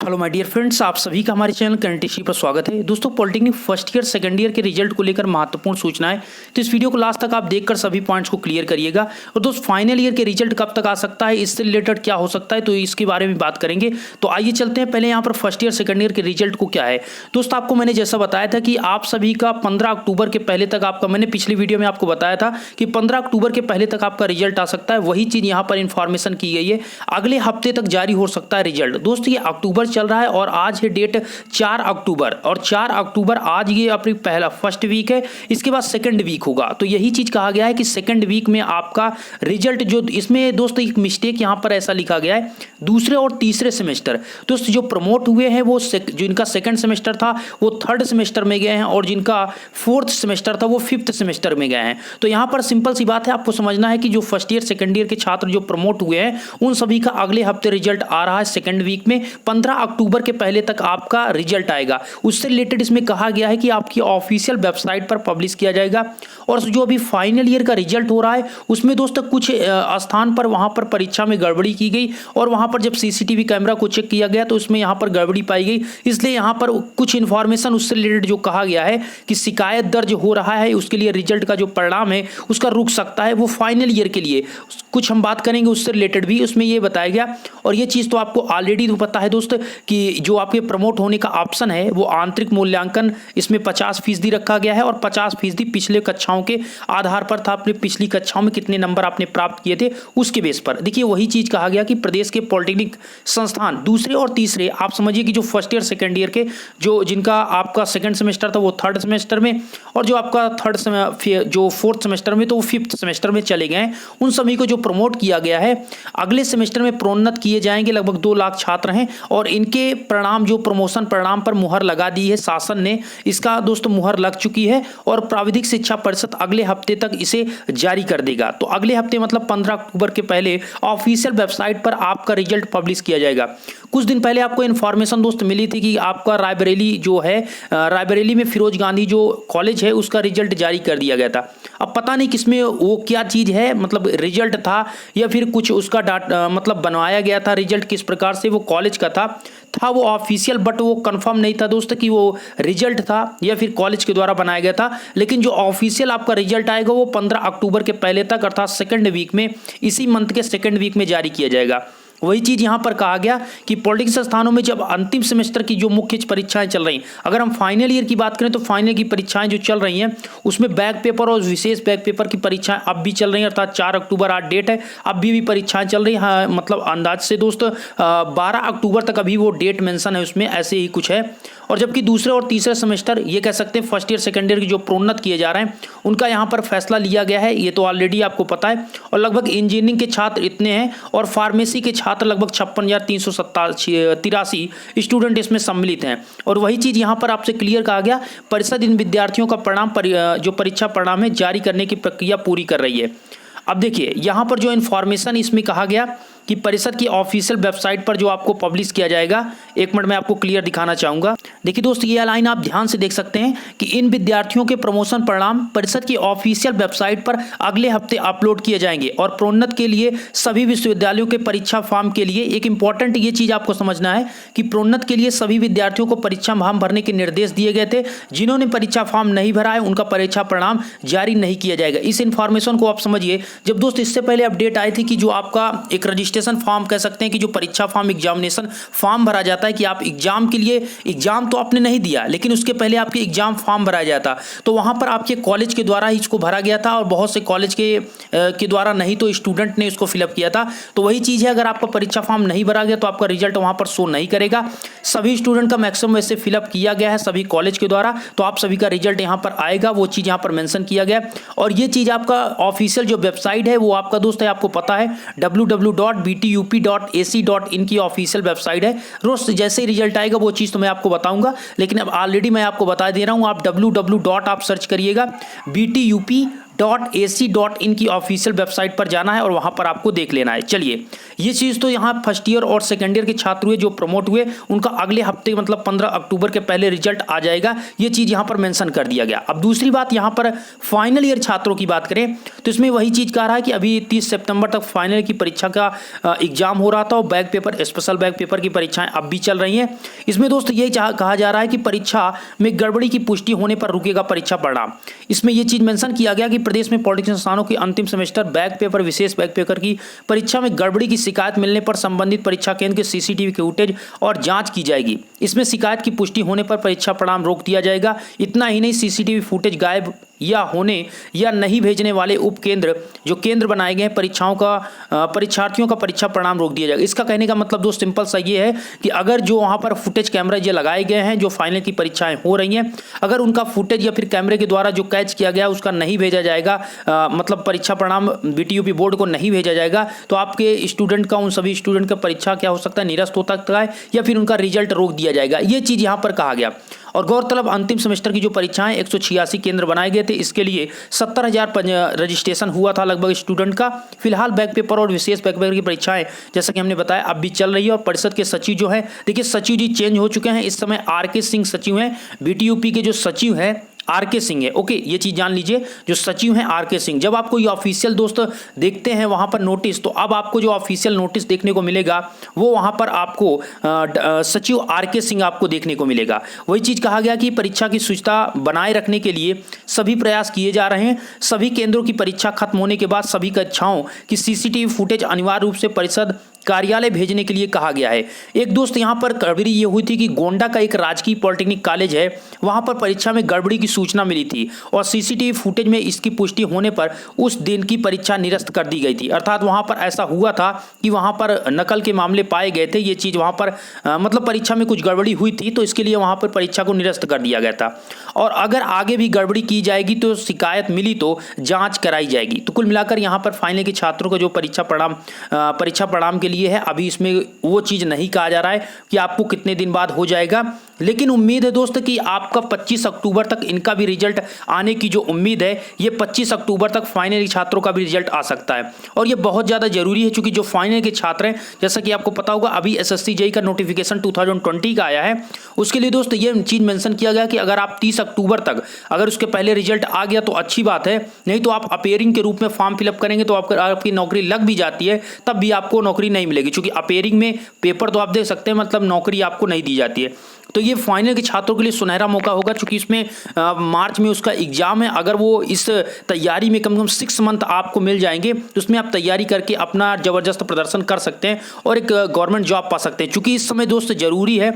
Hello my dear friends, आप सभी का हमारे चैनल करंट इश्यू पर स्वागत है। दोस्तों, polytechnic first year second year के रिजल्ट को लेकर महत्वपूर्ण सूचनाएं, तो इस वीडियो को लास्ट तक आप देखकर सभी पॉइंट्स को क्लियर करिएगा। और दोस्त, फाइनल ईयर के रिजल्ट कब तक आ सकता है, इससे रिलेटेड क्या हो सकता है, तो इसके बारे में बात करेंगे। तो आइए चलते हैं। पहले यहाँ पर फर्स्ट ईयर सेकंड ईयर के रिजल्ट को क्या है। दोस्त, आपको मैंने जैसा बताया था कि आप सभी का 15 अक्टूबर के पहले तक आपका, मैंने पिछली वीडियो में आपको बताया था कि 15 अक्टूबर के पहले तक आपका रिजल्ट आ सकता है। वही चीज़ यहाँ पर इंफॉर्मेशन की गई है, अगले हफ्ते तक जारी हो सकता है रिजल्ट। दोस्त, ये अक्टूबर चल रहा है और आज है डेट 4 अक्टूबर, और 4 अक्टूबर आज ये अपनी पहला फर्स्ट वीक है। इसके बाद सेकंड वीक होगा। तो यही चीज कहा गया है कि सेकंड वीक में आपका रिजल्ट, जो इसमें दोस्त एक मिस्टेक यहां पर ऐसा लिखा गया है, दूसरे और तीसरे सेमेस्टर दोस्त जो प्रमोट हुए हैं वो जिनका सेकंड सेमेस्टर था वो थर्ड सेमेस्टर में गए हैं, और जिनका फोर्थ सेमेस्टर था वो फिफ्थ सेमेस्टर में गए हैं। तो यहां पर सिंपल सी बात है, आपको समझना है कि जो फर्स्ट ईयर सेकंड ईयर के छात्र जो प्रमोट हुए हैं उन सभी का अगले हफ्ते रिजल्ट आ रहा है सेकंड वीक में। 15 अक्टूबर के पहले तक आपका रिजल्ट आएगा। उससे रिलेटेड इसमें कहा गया है कि आपकी ऑफिशियल वेबसाइट पर पब्लिश किया जाएगा। और जो अभी फाइनल ईयर का रिजल्ट हो रहा है उसमें दोस्तों कुछ स्थान पर वहां पर परीक्षा में गड़बड़ी की गई, और वहां पर जब सीसीटीवी कैमरा को चेक किया गया तो उसमें यहां पर गड़बड़ी पाई गई। इसलिए यहां पर कुछ इंफॉर्मेशन उससे रिलेटेड जो कहा गया है कि शिकायत दर्ज हो रहा है, उसके लिए रिजल्ट का जो परिणाम है उसका रुक सकता है। वो फाइनल ईयर के लिए कुछ हम बात करेंगे उससे रिलेटेड भी, उसमें ये बताया गया। और ये चीज़ तो आपको ऑलरेडी पता है दोस्त कि जो आपके प्रमोट होने का ऑप्शन है वो आंतरिक मूल्यांकन इसमें 50% रखा गया है, और 50% पिछले कक्षाओं के आधार पर था। अपने पिछली कक्षाओं में कितने नंबर आपने प्राप्त किए थे उसके बेस पर। देखिए, वही चीज़ कहा गया कि प्रदेश के पॉलिटेक्निक संस्थान दूसरे और तीसरे, आप समझिए कि जो फर्स्ट ईयर सेकेंड ईयर के जो जिनका आपका सेकेंड सेमेस्टर था वो थर्ड सेमेस्टर में, और जो आपका जो फोर्थ सेमेस्टर में तो वो फिफ्थ सेमेस्टर में चले गए, उन सभी को जो प्रमोट किया गया है अगले सेमेस्टर में प्रोन्नत किए जाएंगे। लगभग 2 लाख छात्र हैं, और इनके परिणाम, जो प्रमोशन परिणाम पर मुहर लगा दी है शासन ने, इसका दोस्तों मुहर लग चुकी है, और प्राविधिक शिक्षा परिषद अगले हफ्ते तक इसे जारी कर देगा। तो अगले हफ्ते मतलब 15 अक्टूबर के पहले ऑफिशियल वेबसाइट पर आपका रिजल्ट पब्लिश किया जाएगा। कुछ दिन पहले आपको इन्फॉर्मेशन दोस्त मिली थी कि आपका रायबरेली जो है, रायबरेली में फिरोज गांधी जो कॉलेज है उसका रिजल्ट जारी कर दिया गया था। अब पता नहीं किसमें वो क्या चीज़ है, मतलब रिजल्ट था या फिर कुछ उसका डाटा मतलब बनवाया गया था, रिजल्ट किस प्रकार से वो कॉलेज का था वो ऑफिशियल, बट वो कंफर्म नहीं था दोस्त कि वो रिजल्ट था या फिर कॉलेज के द्वारा बनाया गया था। लेकिन जो ऑफिशियल आपका रिजल्ट आएगा वो 15 अक्टूबर के पहले तक, अर्थात सेकंड वीक में, इसी मंथ के सेकंड वीक में जारी किया जाएगा। वही चीज़ यहाँ पर कहा गया कि पॉलिटेक्निक संस्थानों में जब अंतिम सेमेस्टर की जो मुख्य परीक्षाएं चल रही, अगर हम फाइनल ईयर की बात करें तो फाइनल की परीक्षाएं जो चल रही हैं उसमें बैक पेपर और विशेष बैक पेपर की परीक्षाएं अब भी चल रही हैं, अर्थात 4 अक्टूबर आज डेट है, अभी भी परीक्षाएं चल रही हैं। मतलब अंदाज से दोस्त 12 अक्टूबर तक अभी वो डेट मेंशन है उसमें, ऐसे ही कुछ है। और जबकि दूसरे और तीसरे सेमेस्टर, ये कह सकते हैं फर्स्ट ईयर सेकंड ईयर की जो प्रोन्नत किए जा रहे हैं उनका यहाँ पर फैसला लिया गया है, ये तो ऑलरेडी आपको पता है। और लगभग इंजीनियरिंग के छात्र इतने हैं, और फार्मेसी के छात्र लगभग 56,383 स्टूडेंट इसमें सम्मिलित हैं। और वही चीज़ यहाँ पर आपसे क्लियर कहा गया, परिषद इन विद्यार्थियों का परिणाम जो परीक्षा परिणाम है जारी करने की प्रक्रिया पूरी कर रही है। अब देखिए, यहाँ पर जो इन्फॉर्मेशन इसमें कहा गया कि परिषद की ऑफिशियल वेबसाइट पर जो आपको पब्लिश किया जाएगा, एक मिनट में आपको क्लियर दिखाना चाहूंगा। देखिए दोस्त, ये लाइन आप ध्यान से देख सकते हैं कि इन विद्यार्थियों के प्रमोशन परिणाम परिषद की ऑफिशियल वेबसाइट पर अगले हफ्ते अपलोड किए जाएंगे, और प्रोन्नत के लिए सभी विश्वविद्यालयों के परीक्षा फॉर्म के लिए, एक इंपॉर्टेंट ये चीज आपको समझना है कि प्रोन्नत के लिए सभी विद्यार्थियों को परीक्षा फॉर्म भरने के निर्देश दिए गए थे। जिन्होंने परीक्षा फॉर्म नहीं भरा है उनका परीक्षा परिणाम जारी नहीं किया जाएगा। इस इंफॉर्मेशन को आप समझिए। जब दोस्त इससे पहले अपडेट आई थी कि जो आपका एक रजिस्ट्रेशन फॉर्म कह सकते हैं कि जो परीक्षा फॉर्म, एग्जामिनेशन फॉर्म भरा जाता है कि आप एग्जाम के लिए, एग्जाम तो आपने नहीं दिया लेकिन उसके पहले आपके एग्जाम फॉर्म भराया जाता, तो वहां पर आपके कॉलेज के द्वारा ही इसको भरा गया था, और बहुत से कॉलेज के द्वारा नहीं तो स्टूडेंट ने इसको फिलअप किया था। तो वही चीज है, अगर आपका परीक्षा फॉर्म नहीं भरा गया तो आपका रिजल्ट वहां पर शो नहीं करेगा। सभी स्टूडेंट का मैक्सिमम वैसे फिलअप किया गया है सभी कॉलेज के द्वारा, तो आप सभी का रिजल्ट यहाँ पर आएगा, वो चीज यहाँ पर मेंशन किया गया। और ये चीज आपका ऑफिशियल जो वेबसाइट है वो आपका दोस्त है, आपको पता है www.btup.ac.in की ऑफिशियल वेबसाइट है। रोज जैसे ही रिजल्ट आएगा वो चीज़ तो मैं आपको बताऊंगा, लेकिन अब ऑलरेडी मैं आपको बता दे रहा हूं, आप www. आप सर्च करिएगा .ac.in की ऑफिशियल वेबसाइट पर जाना है और वहां पर आपको देख लेना है। चलिए, ये चीज़ तो यहाँ फर्स्ट ईयर और सेकेंड ईयर के छात्र हुए जो प्रमोट हुए उनका अगले हफ्ते मतलब 15 अक्टूबर के पहले रिजल्ट आ जाएगा, ये चीज़ यहाँ पर मेंशन कर दिया गया। अब दूसरी बात यहाँ पर फाइनल ईयर छात्रों की बात करें तो इसमें वही चीज़ कह रहा है कि अभी 30 सितंबर तक फाइनल की परीक्षा का एग्जाम हो रहा था और back paper, special back paper की परीक्षाएं अब भी चल रही हैं। इसमें दोस्त ये कहा जा रहा है कि परीक्षा में गड़बड़ी की पुष्टि होने पर रुकेगा परीक्षा परिणाम। इसमें यह चीज मेंशन किया गया कि प्रदेश में पॉलिटेक्निक संस्थानों की अंतिम सेमेस्टर बैक पेपर, विशेष बैक पेपर की परीक्षा में गड़बड़ी की शिकायत मिलने पर संबंधित परीक्षा केंद्र के सीसीटीवी फुटेज और जांच की जाएगी। इसमें शिकायत की पुष्टि होने पर परीक्षा परिणाम रोक दिया जाएगा। इतना ही नहीं, सीसीटीवी फुटेज गायब या होने या नहीं भेजने वाले उपकेंद्र जो केंद्र बनाए गए हैं परीक्षार्थियों का परीक्षा परिणाम रोक दिया जाएगा। इसका कहने का मतलब दोस्त सिंपल सा ये है कि अगर जो वहां पर फुटेज कैमरा ये लगाए गए हैं जो फाइनल की परीक्षाएं हो रही हैं, अगर उनका फुटेज या फिर कैमरे के द्वारा जो कैच किया गया उसका नहीं भेजा जाएगा, मतलब परीक्षा परिणाम बीटीयूपी बोर्ड को नहीं भेजा जाएगा, तो आपके स्टूडेंट का, उन सभी स्टूडेंट का परीक्षा क्या हो सकता है, निरस्त हो सकता है या फिर उनका रिजल्ट रोक दिया जाएगा। ये चीज़ यहाँ पर कहा गया। और गौरतलब अंतिम सेमेस्टर की जो परीक्षाएं 186 केंद्र बनाए गए थे, इसके लिए 70,000 रजिस्ट्रेशन हुआ था लगभग स्टूडेंट का। फिलहाल बैक पेपर और विशेष बैक पेपर की परीक्षाएं जैसा कि हमने बताया अब भी चल रही है। और परिषद के सचिव जो है, देखिए सचिव जी चेंज हो चुके हैं। इस समय आर.के. सिंह सचिव हैं, बीटीयूपी के जो सचिव हैं आर.के. सिंह है। ओके, ये चीज जान लीजिए, जो सचिव हैं आर.के. सिंह। जब आपको ये ऑफिशियल दोस्त देखते हैं वहां पर नोटिस, तो अब आपको जो ऑफिशियल नोटिस देखने को मिलेगा वो वहां पर आपको सचिव आर.के. सिंह आपको देखने को मिलेगा। वही चीज कहा गया कि परीक्षा की शुचिता बनाए रखने के लिए सभी प्रयास किए जा रहे हैं। सभी केंद्रों की परीक्षा खत्म होने के बाद सभी कक्षाओं की सीसीटीवी फुटेज अनिवार्य रूप से परिषद कार्यालय भेजने के लिए कहा गया है। एक दोस्त यहाँ पर गड़बड़ी ये हुई थी कि गोंडा का एक राजकीय पॉलिटेक्निक कॉलेज है, वहां पर परीक्षा में गड़बड़ी की सूचना मिली थी और सीसीटीवी फुटेज में इसकी पुष्टि होने पर उस दिन की परीक्षा निरस्त कर दी गई थी। अर्थात वहां पर ऐसा हुआ था कि वहां पर नकल के मामले पाए गए थे। ये चीज वहां पर मतलब परीक्षा में कुछ गड़बड़ी हुई थी, तो इसके लिए वहां पर परीक्षा को निरस्त कर दिया गया था। और अगर आगे भी गड़बड़ी की जाएगी तो शिकायत मिली तो जांच कराई जाएगी। तो कुल मिलाकर यहाँ पर फाइनल के छात्रों का जो परीक्षा परिणाम के लिए है, अभी इसमें वो चीज नहीं कहा जा रहा है कि आपको कितने दिन बाद हो जाएगा, लेकिन उम्मीद है दोस्त कि आपका 25 अक्टूबर तक इनका भी रिजल्ट आने की जो उम्मीद है, ये 25 अक्टूबर तक फाइनल छात्रों का भी रिजल्ट आ सकता है। और ये बहुत ज़्यादा जरूरी है, क्योंकि जो फाइनल के छात्र हैं, जैसा कि आपको पता होगा अभी एसएससी जेईई का नोटिफिकेशन 2020 का आया है, उसके लिए दोस्त ये चीज़ मेंशन किया गया कि अगर आप 30 अक्टूबर तक अगर उसके पहले रिजल्ट आ गया तो अच्छी बात है, नहीं तो आप अपेयरिंग के रूप में फॉर्म फिलअप करेंगे तो आपकी नौकरी लग भी जाती है तब भी आपको नौकरी नहीं मिलेगी, क्योंकि अपेयरिंग में पेपर तो आप दे सकते हैं, मतलब नौकरी आपको नहीं दी जाती है। तो ये फाइनल के छात्रों के लिए सुनहरा मौका होगा, क्योंकि इसमें मार्च में उसका एग्जाम है। अगर वो इस तैयारी में कम से कम 6 मंथ आपको मिल जाएंगे तो उसमें आप तैयारी करके अपना जबरदस्त प्रदर्शन कर सकते हैं और एक गवर्नमेंट जॉब पा सकते हैं। क्योंकि इस समय दोस्त जरूरी है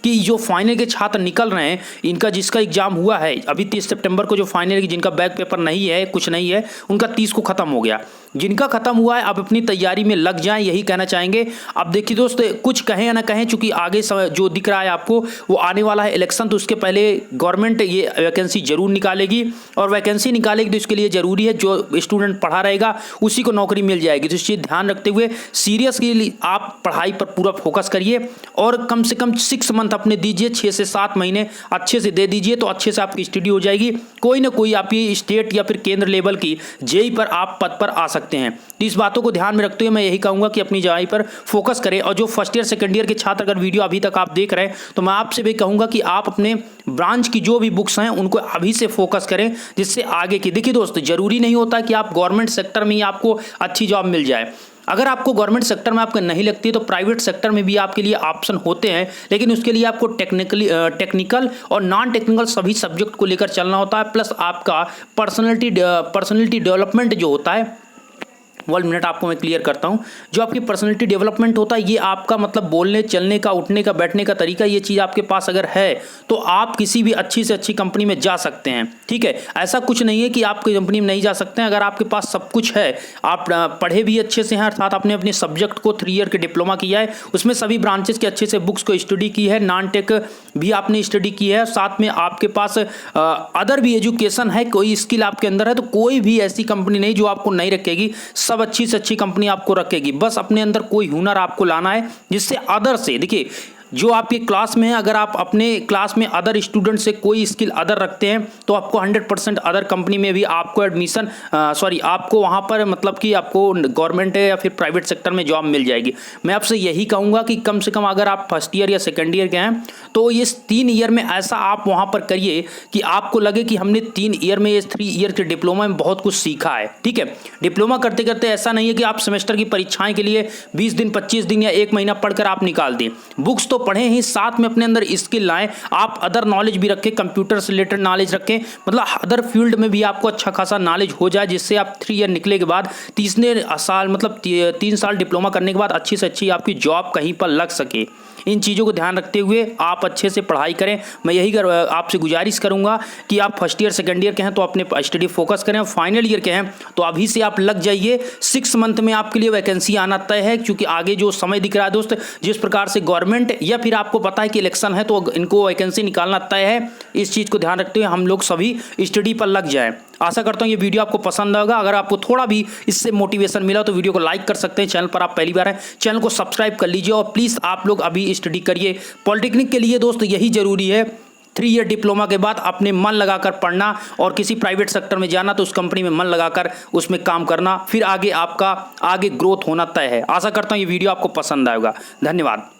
कि जो फाइनल के छात्र निकल रहे हैं, इनका जिसका एग्जाम हुआ है अभी 30 सितंबर को, जो फाइनल की जिनका बैक पेपर नहीं है, कुछ नहीं है, उनका 30 को खत्म हो गया। जिनका खत्म हुआ है अब अपनी तैयारी में लग जाएं, यही कहना चाहेंगे। अब देखिए दोस्त, कुछ कहें या ना कहें, चूंकि आगे जो दिख रहा है आपको वो आने वाला है इलेक्शन, तो उसके पहले गवर्नमेंट ये वैकेंसी जरूर निकालेगी। और वैकेंसी निकालेगी तो इसके लिए जरूरी है जो स्टूडेंट पढ़ा रहेगा उसी को नौकरी मिल जाएगी। तो इस चीज़ ध्यान रखते हुए सीरियसली आप पढ़ाई पर पूरा फोकस करिए और कम से कम 6 मंथ अपने दीजिए, 6 से 7 महीने अच्छे से दे दीजिए, तो अच्छे से आपकी स्टडी हो जाएगी। कोई ना कोई आपकी स्टेट या फिर केंद्र लेवल की जेईई पर आप पद पर आ सकते हैं। तो इस बातों को ध्यान में रखते हुए मैं यही कहूंगा कि अपनी जेईई पर फोकस करें। और जो फर्स्ट ईयर सेकंड ईयर के छात्र अगर वीडियो अभी तक आप देख रहे हैं तो मैं आपसे भी कहूंगा कि आप अपने ब्रांच की जो भी बुक्स हैं उनको अभी से फोकस करें, जिससे आगे की, देखिए दोस्त, जरूरी नहीं होता कि आप गवर्नमेंट सेक्टर में ही आपको अच्छी जॉब मिल जाए। अगर आपको गवर्नमेंट सेक्टर में आपको नहीं लगती है तो प्राइवेट सेक्टर में भी आपके लिए ऑप्शन होते हैं, लेकिन उसके लिए आपको टेक्निकल और नॉन टेक्निकल सभी सब्जेक्ट को लेकर चलना होता है। प्लस आपका पर्सनैलिटी डेवलपमेंट जो होता है, 1 मिनट आपको मैं क्लियर करता हूं। जो आपकी पर्सनैलिटी डेवलपमेंट होता है, ये आपका मतलब बोलने, चलने का, उठने का, बैठने का तरीका, ये चीज़ आपके पास अगर है तो आप किसी भी अच्छी से अच्छी कंपनी में जा सकते हैं। ठीक है, ऐसा कुछ नहीं है कि आप कोई कंपनी में नहीं जा सकते हैं। अगर आपके पास सब कुछ है, आप पढ़े भी अच्छे से हैं, अर्थात आपने अपने सब्जेक्ट को 3 ईयर के डिप्लोमा किया है, उसमें सभी ब्रांचेस के अच्छे से बुक्स को स्टडी की है, नॉन टेक भी आपने स्टडी की है, साथ में आपके पास अदर भी एजुकेशन है, कोई स्किल आपके अंदर है, तो कोई भी ऐसी कंपनी नहीं जो आपको नहीं रखेगी। सब अच्छी से अच्छी कंपनी आपको रखेगी। बस अपने अंदर कोई हुनर आपको लाना है, जिससे अदर से, देखिए जो आपके क्लास में है, अगर आप अपने क्लास में अदर स्टूडेंट से कोई स्किल अदर रखते हैं तो आपको 100% अदर कंपनी में भी आपको एडमिशन आपको वहाँ पर मतलब कि आपको गवर्नमेंट है या फिर प्राइवेट सेक्टर में जॉब मिल जाएगी। मैं आपसे यही कहूँगा कि कम से कम अगर आप फर्स्ट ईयर या सेकेंड ईयर के हैं तो ये 3 ईयर में ऐसा आप वहाँ पर करिए कि आपको लगे कि हमने 3 ईयर में, ये 3 ईयर के डिप्लोमा में बहुत कुछ सीखा है। ठीक है, डिप्लोमा करते करते ऐसा नहीं है कि आप सेमेस्टर की परीक्षाएं के लिए 20 दिन 25 दिन या 1 महीना पढ़कर आप निकाल दें। बुक्स तो पढ़ें ही, साथ में अपने अंदर स्किल लाएं, आप अदर नॉलेज भी रखें, कंप्यूटर से रिलेटेड नॉलेज रखें, मतलब अदर फील्ड में भी आपको अच्छा खासा नॉलेज हो जाए, जिससे आप 3 ईयर निकले के बाद तीसरे साल मतलब 3 साल डिप्लोमा करने के बाद अच्छी से अच्छी आपकी जॉब कहीं पर लग सके। इन चीज़ों को ध्यान रखते हुए आप अच्छे से पढ़ाई करें। मैं यही आपसे गुजारिश करूंगा कि आप फर्स्ट ईयर सेकेंड ईयर के हैं तो अपने स्टडी फोकस करें, फाइनल ईयर के हैं तो अभी से आप लग जाइए। 6 मंथ में आपके लिए वैकेंसी आना तय है, क्योंकि आगे जो समय दिख रहा है दोस्त, जिस प्रकार से गवर्नमेंट या फिर आपको पता है कि इलेक्शन है तो इनको वैकेंसी निकालना तय है। इस चीज़ को ध्यान रखते हुए हम लोग सभी स्टडी पर लग जाएं। आशा करता हूँ ये वीडियो आपको पसंद आएगा। अगर आपको थोड़ा भी इससे मोटिवेशन मिला तो वीडियो को लाइक कर सकते हैं। चैनल पर आप पहली बार हैं, चैनल को सब्सक्राइब कर लीजिए और प्लीज़ आप लोग अभी स्टडी करिए। पॉलिटेक्निक के लिए दोस्त यही जरूरी है, 3 ईयर डिप्लोमा के बाद अपने मन लगाकर पढ़ना और किसी प्राइवेट सेक्टर में जाना तो उस कंपनी में मन लगाकर उसमें काम करना, फिर आगे आपका ग्रोथ होना तय है। आशा करता हूँ ये वीडियो आपको पसंद आएगा। धन्यवाद।